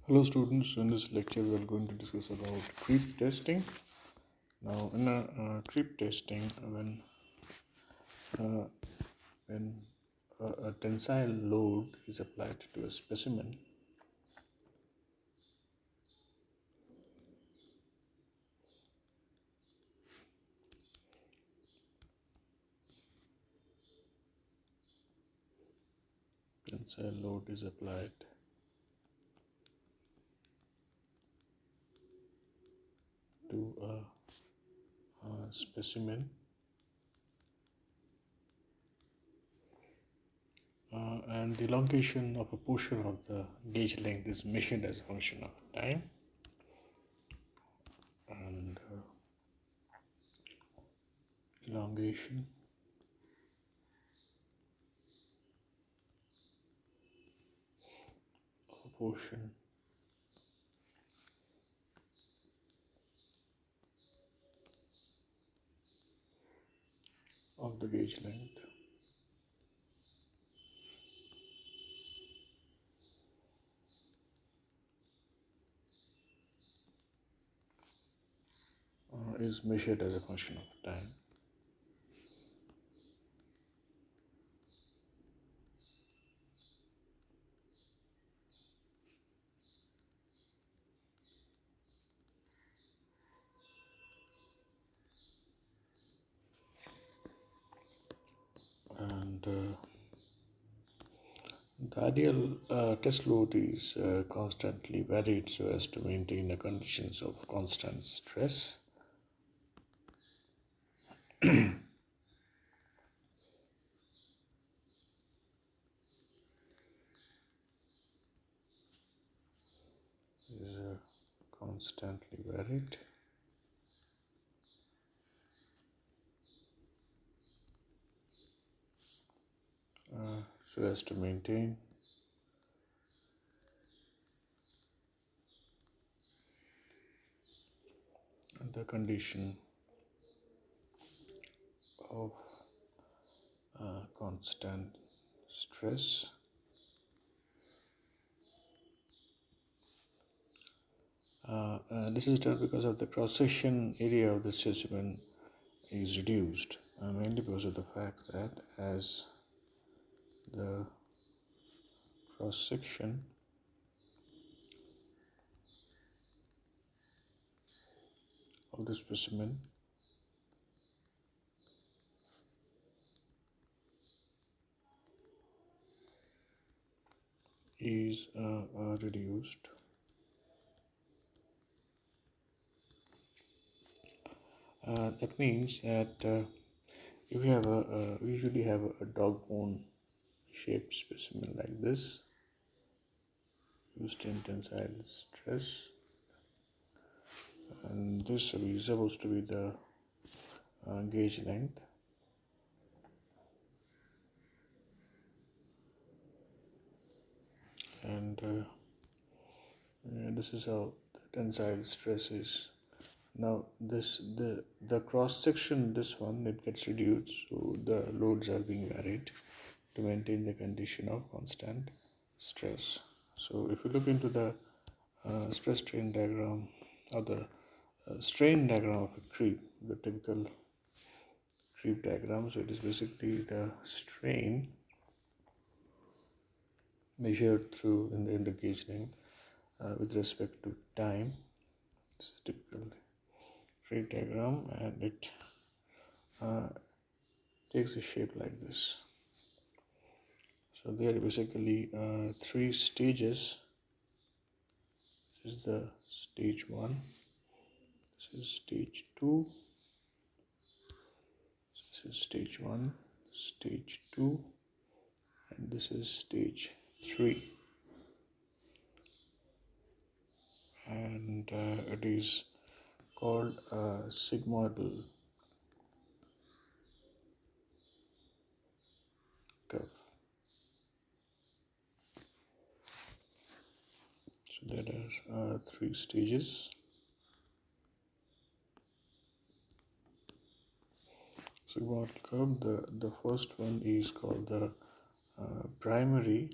Hello students, in this lecture we are going to discuss about creep testing. Now in a creep testing, uh, when a tensile load is applied to a specimen, tensile load is applied to a specimen, and the elongation of a portion of the gauge length is measured as a function of time, and elongation of a portion of the gauge length is measured as a function of time. And the ideal test load is constantly varied so as to maintain the conditions of constant stress. Is constantly varied. So as to maintain the condition of constant stress. This is done because of the cross-section area of the specimen is reduced, mainly because of the fact that as the cross-section of the specimen is reduced, that means that if you have usually have a dog bone shaped specimen like this used in tensile stress, and this is supposed to be the gauge length, and this is how the tensile stress is. Now the cross section, this one, it gets reduced, so the loads are being varied to maintain the condition of constant stress. So if you look into the stress strain diagram or the strain diagram of a creep, the typical creep diagram, so it is basically the strain measured through in the gauge length with respect to time. It's the typical creep diagram, and it takes a shape like this. So there are basically three stages. This is the stage 1, this is stage 2, this is stage 1, stage 2, and this is stage 3. And it is called a sigmoidal curve. So there are three stages. Sigmoidal curve. The first one is called the primary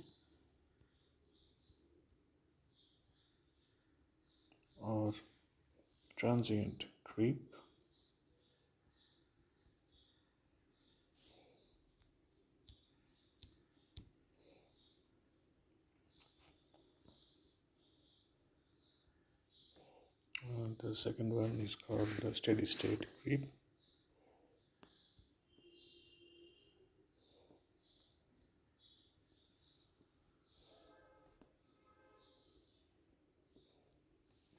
or transient creep. The second one is called the steady state creep.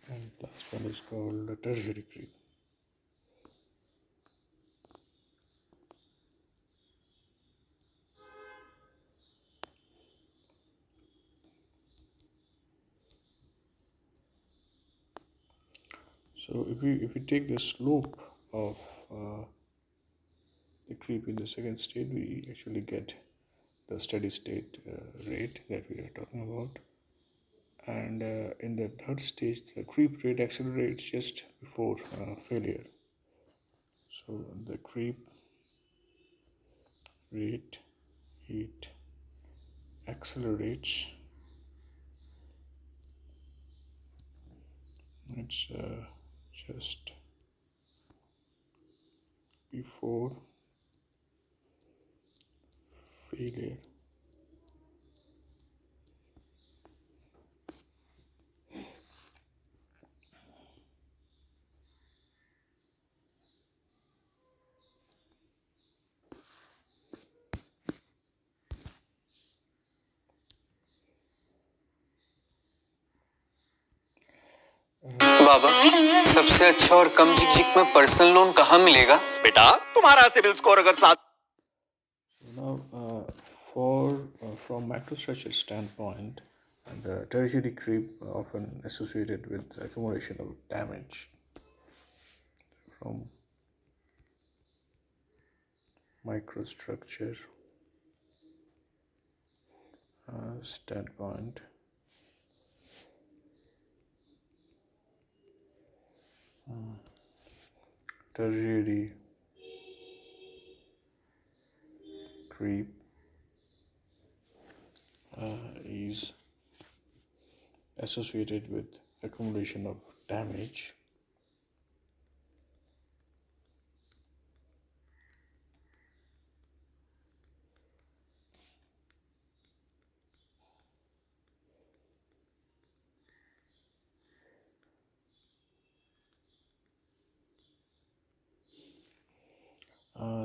And last one is called the tertiary creep. So if we take the slope of the creep in the second state, we actually get the steady state rate that we are talking about. And in the third stage, the creep rate accelerates just before failure. So the creep rate, it accelerates. It's just before failure. बाबा, सबसे अच्छा और कम झिकझिक में personal loan कहाँ मिलेगा? बेटा, तुम्हारा civil score अगर 7 Now, from microstructure standpoint, the tertiary creep often associated with accumulation of damage. From microstructure standpoint, tertiary creep is associated with accumulation of damage.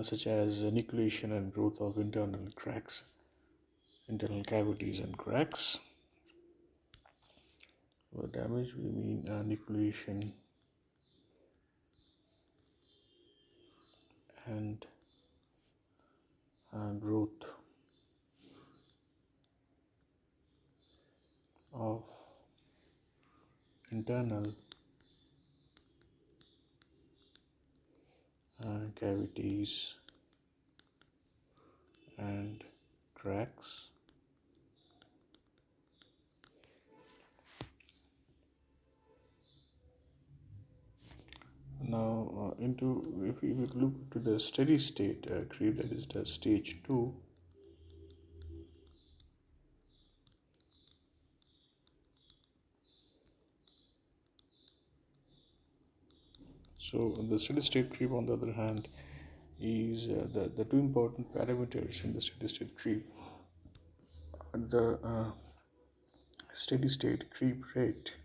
Such as nucleation and growth of internal cracks, internal cavities and cracks. By damage, we mean nucleation and growth of internal cavities and cracks. Now, if we look to the steady state creep, that is the stage 2. So the steady state creep, on the other hand, is the two important parameters in the steady state creep. The steady state creep rate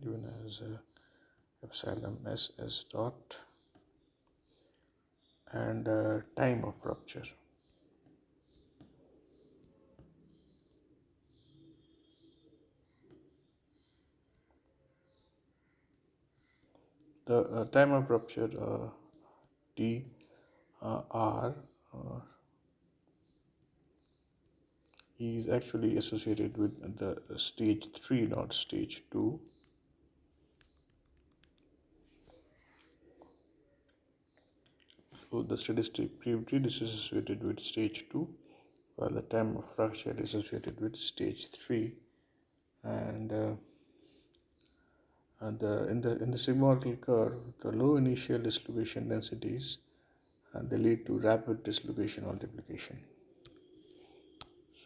given as epsilon ss dot and time of rupture. The time of rupture T R is actually associated with the stage 3, not stage 2. So the steady state creep rate is associated with stage 2, while the time of fracture is associated with stage 3. And in the sigmoidal curve, the low initial distribution densities and they lead to rapid dislocation or duplication.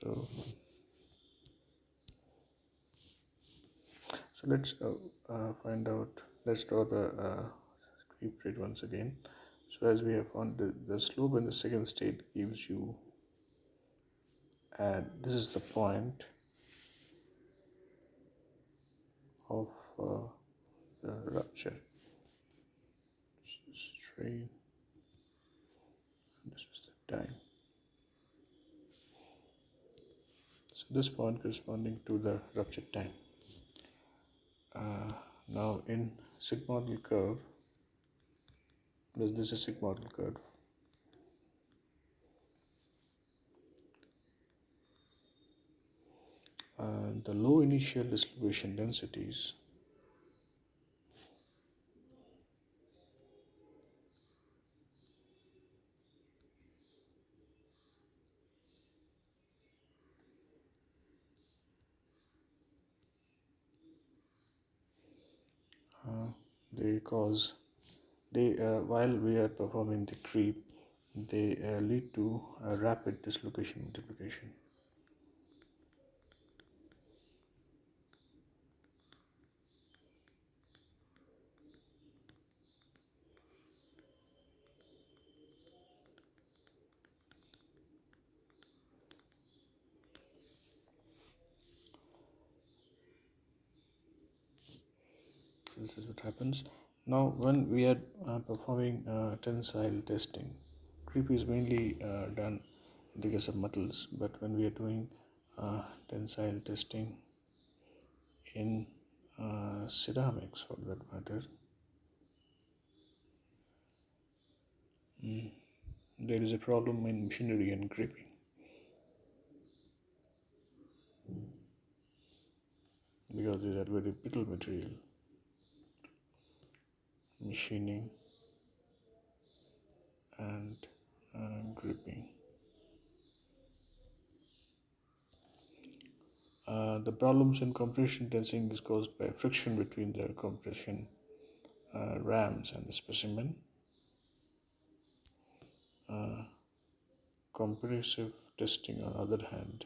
So let's find out. Let's draw the creep rate once again. So as we have found, the slope in the second state gives you, and this is the point of the rupture. Strain. This is the time. So this point corresponding to the rupture time. Now in sigmoidal curve, this is sigmoidal curve. The low initial distribution densities they cause they while we are performing the creep, they lead to a rapid dislocation multiplication. So this is what happens. Now when we are performing tensile testing, creep is mainly done in the case of metals, but when we are doing tensile testing in ceramics for that matter, there is a problem in machinery and gripping, because these are very brittle material. Machining and gripping. The problems in compression tensing is caused by friction between the compression rams and the specimen. Compressive testing, on the other hand,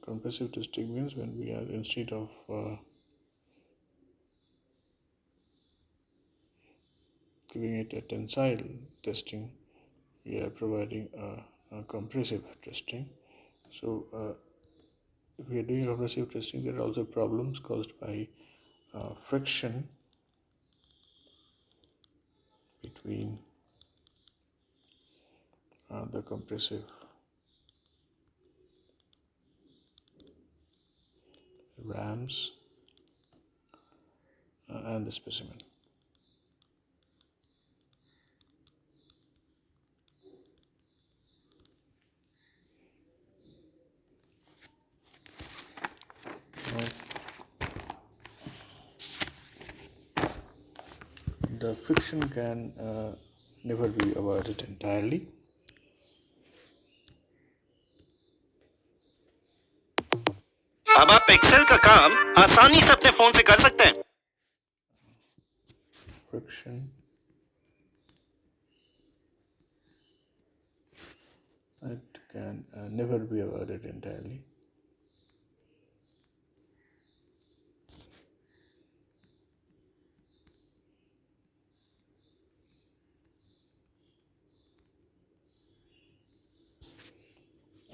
compressive testing means when we are, instead of giving it a tensile testing, we are providing a compressive testing. So if we are doing compressive testing, there are also problems caused by friction between the compressive rams and the specimen. Now, the friction can never be avoided entirely. अब आप Excel का काम आसानी से अपने phone से कर सकते हैं। Friction it can never be avoided entirely.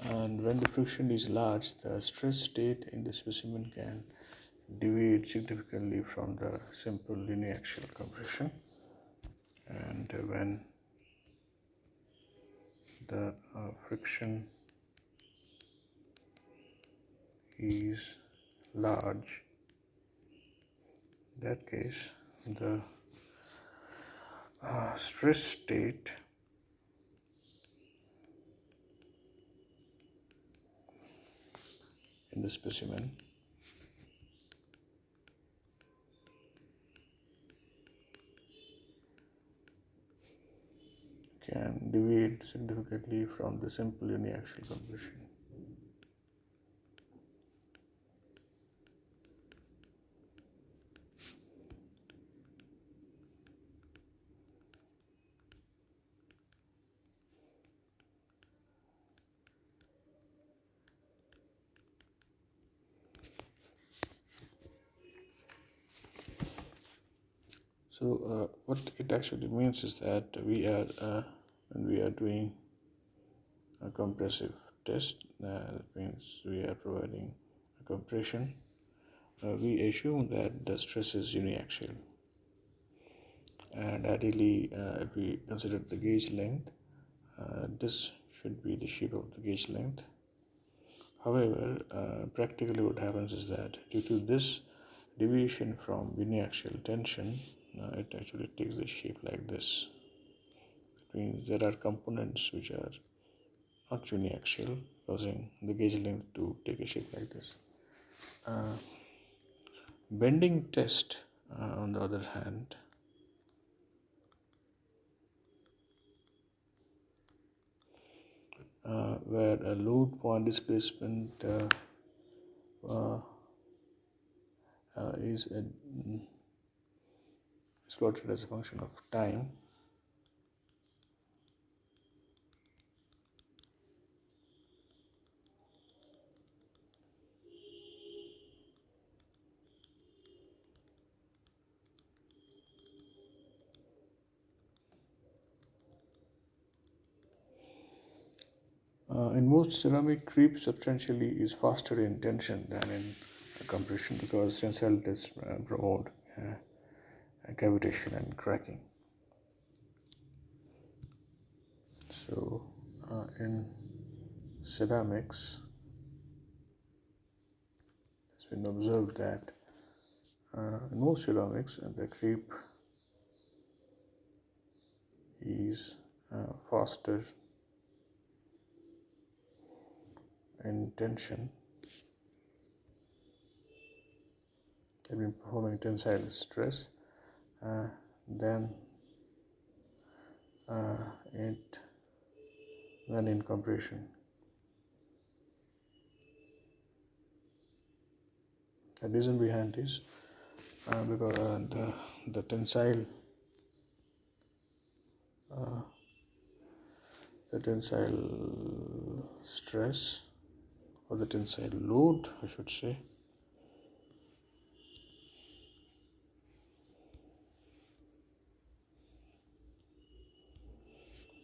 And when the friction is large, the stress state in the specimen can deviate significantly from the simple uniaxial compression. And when the friction is large, in that case the stress state in the specimen can deviate significantly from the simple uniaxial compression. So what it actually means is that when we are doing a compressive test, that means we are providing a compression. We assume that the stress is uniaxial, and ideally, if we consider the gauge length, this should be the shape of the gauge length. However, practically what happens is that due to this deviation from uniaxial tension, it actually takes the shape like this. It means there are components which are not uniaxial, causing the gauge length to take a shape like this. Bending test, on the other hand, where a load point displacement is plotted as a function of time. In most, ceramic creep substantially is faster in tension than in compression because tensile tests promote cavitation and cracking. So, in ceramics, it's been observed that in most ceramics, the creep is faster in tension. They've been performing tensile stress, then it than in compression. The reason behind this because the tensile stress, or the tensile load, I should say,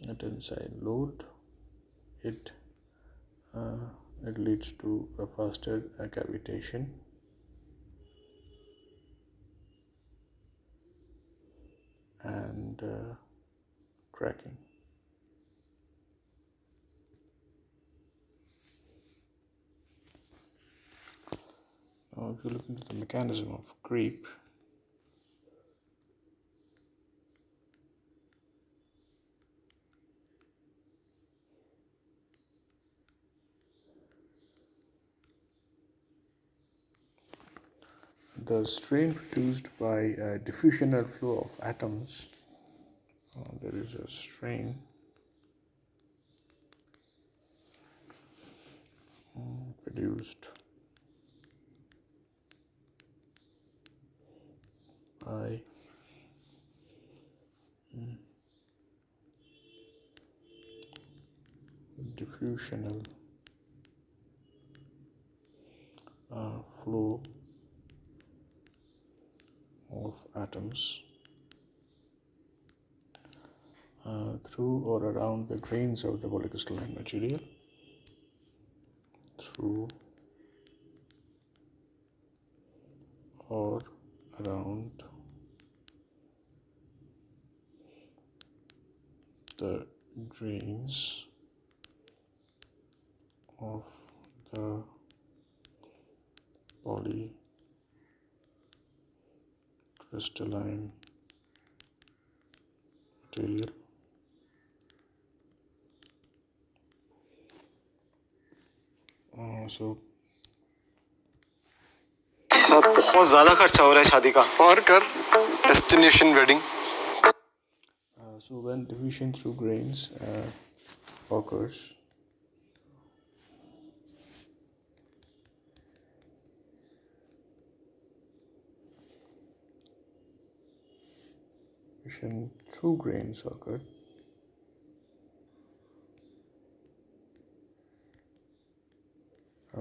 the tensile load, it leads to a faster cavitation and cracking. Now, if you look into the mechanism of creep, the strain produced by a diffusional flow of atoms, there is a strain produced by diffusional flow of atoms through or around the grains of the polycrystalline material, through or around the grains of the polycrystalline material. So बहुत ज्यादा खर्चा हो रहा है शादी का और कर destination wedding so when diffusion through grains occurs, diffusion through grains occur,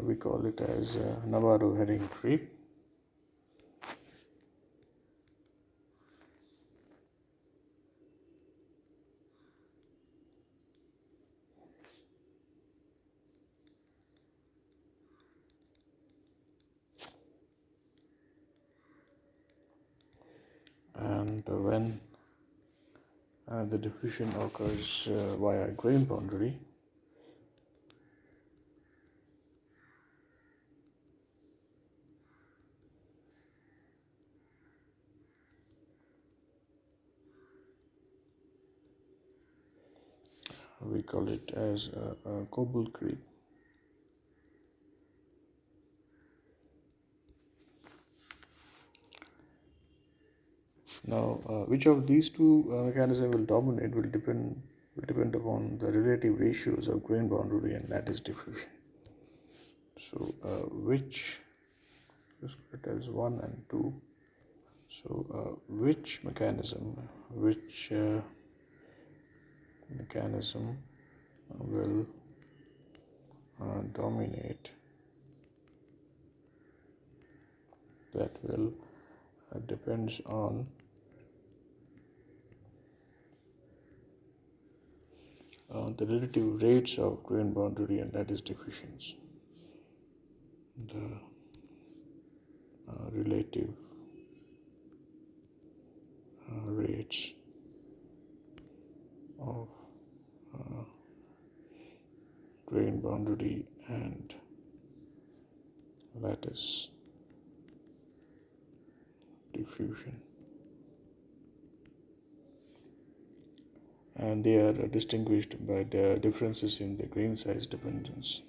we call it as Navarro herring creep. when the diffusion occurs via grain boundary, we call it as a Cobble creep. Now, which of these two mechanisms will dominate will depend upon the relative ratios of grain boundary and lattice diffusion. So, which let's put it as 1 and 2. So, which mechanism will dominate? That will depends on the relative rates of grain boundary and lattice diffusions. The relative rates of grain boundary and lattice diffusion, and they are distinguished by the differences in the grain size dependence.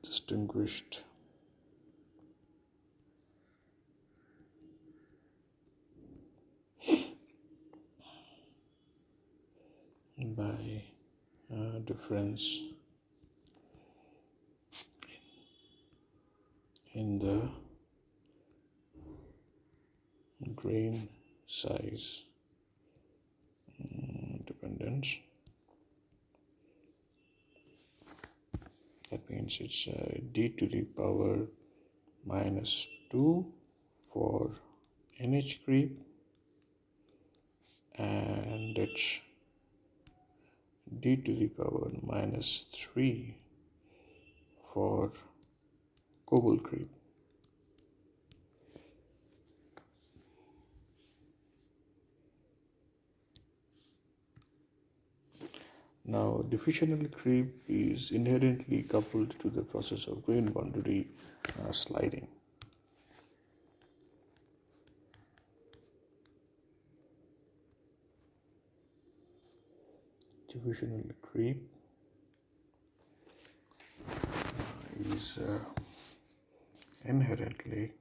Distinguished by difference in the grain size dependence. That means it's d to the power minus 2 for NH creep, and it's d to the power minus 3 for Cobble creep. Now, diffusional creep is inherently coupled to the process of grain boundary sliding. Diffusional creep is inherently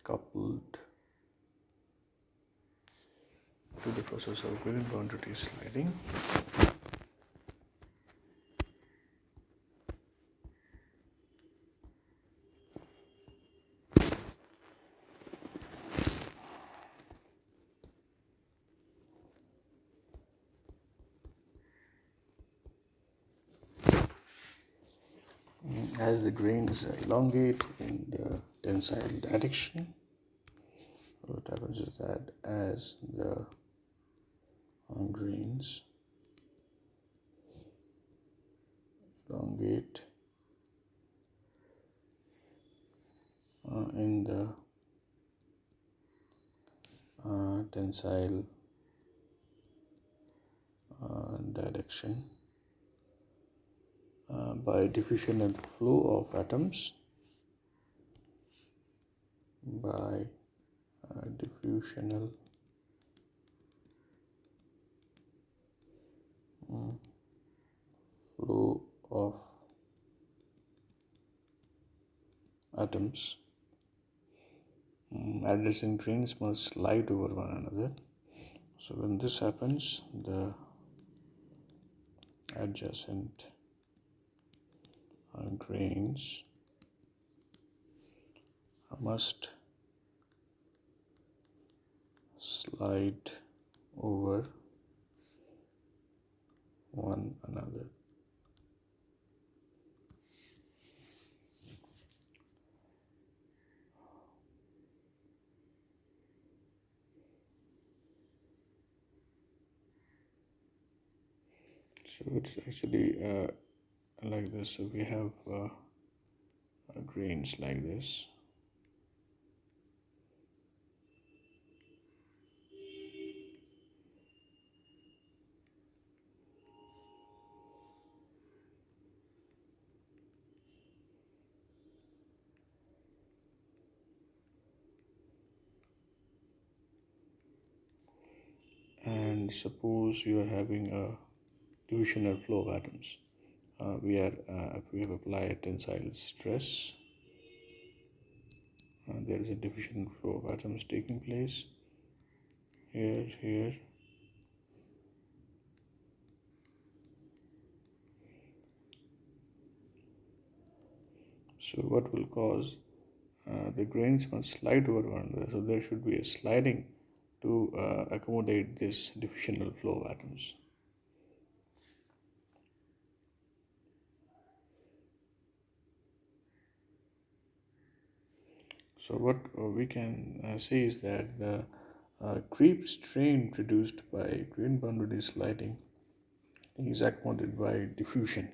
coupled to the process of grain boundary sliding. As the grains elongate in the tensile direction, what happens is that as the grains elongate in the tensile direction by diffusional flow of atoms, by diffusional flow of atoms, adjacent grains must slide over one another. So when this happens, the adjacent grains must slide over one another. So it's actually like this. So we have grains like this. And suppose you are having a divisional flow of atoms. We have applied tensile stress. There is a divisional flow of atoms taking place here. So what will cause the grains must slide over one another. So there should be a sliding to accommodate this diffusional flow of atoms. So what we can say is that the creep strain produced by grain boundary sliding is accommodated by diffusion.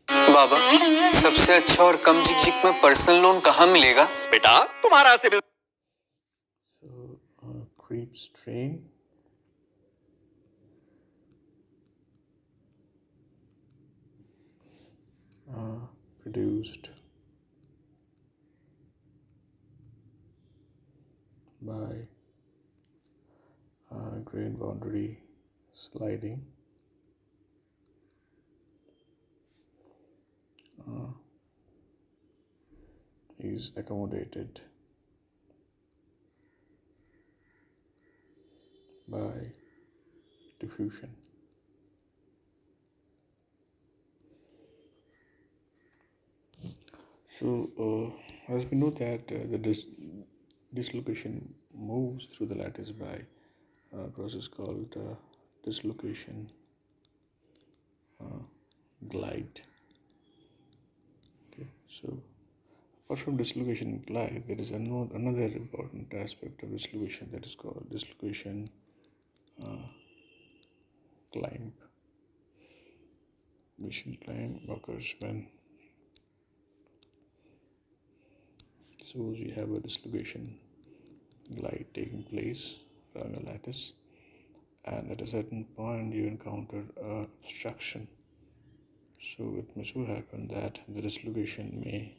बाबा सबसे अच्छा और कम झिकझिक में personal loan कहाँ मिलेगा? बेटा तुम्हारा civil So creep strain produced by grain boundary sliding is accommodated by diffusion. So as we know that the dislocation moves through the lattice by a process called dislocation glide. Okay, so apart from dislocation glide, there is another important aspect of dislocation that is called dislocation climb. Dislocation climb occurs when suppose you have a dislocation glide taking place along a lattice, and at a certain point you encounter a obstruction. So it may so happen that the dislocation may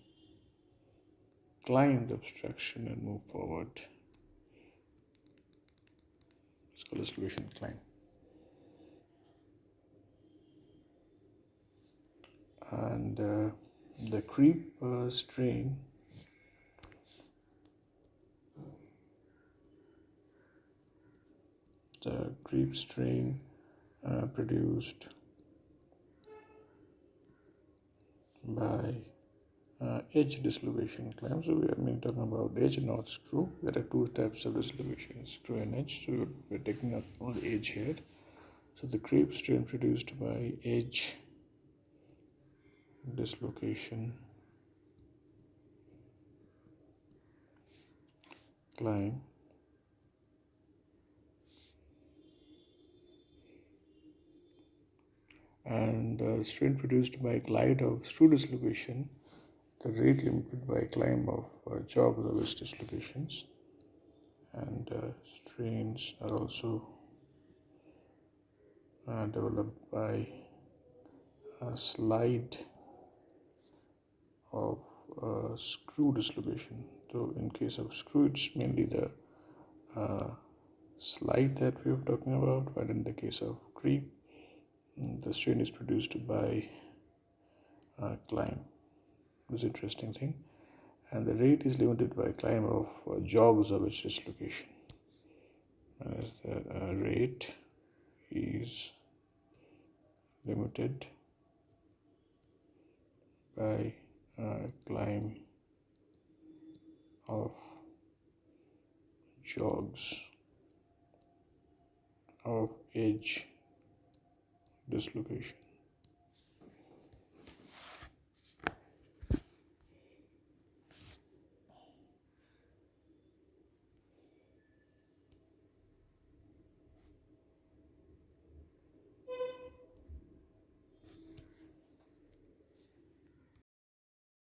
climb the obstruction and move forward. It's called dislocation climb. And the creep strain produced by edge dislocation climb. So we are talking about edge, not screw. There are two types of dislocation, screw and edge. So we're taking up on the edge here. So the creep strain produced by edge dislocation climb and strain produced by glide of screw dislocation, the rate limited by climb of jog of edge dislocations, and strains are also developed by a slide of screw dislocation. So in case of screw, it's mainly the slide that we were talking about, but in the case of creep, the strain is produced by climb. This interesting thing, and the rate is limited by climb of jogs of edge dislocation. As the rate is limited by climb of jogs of edge dislocation.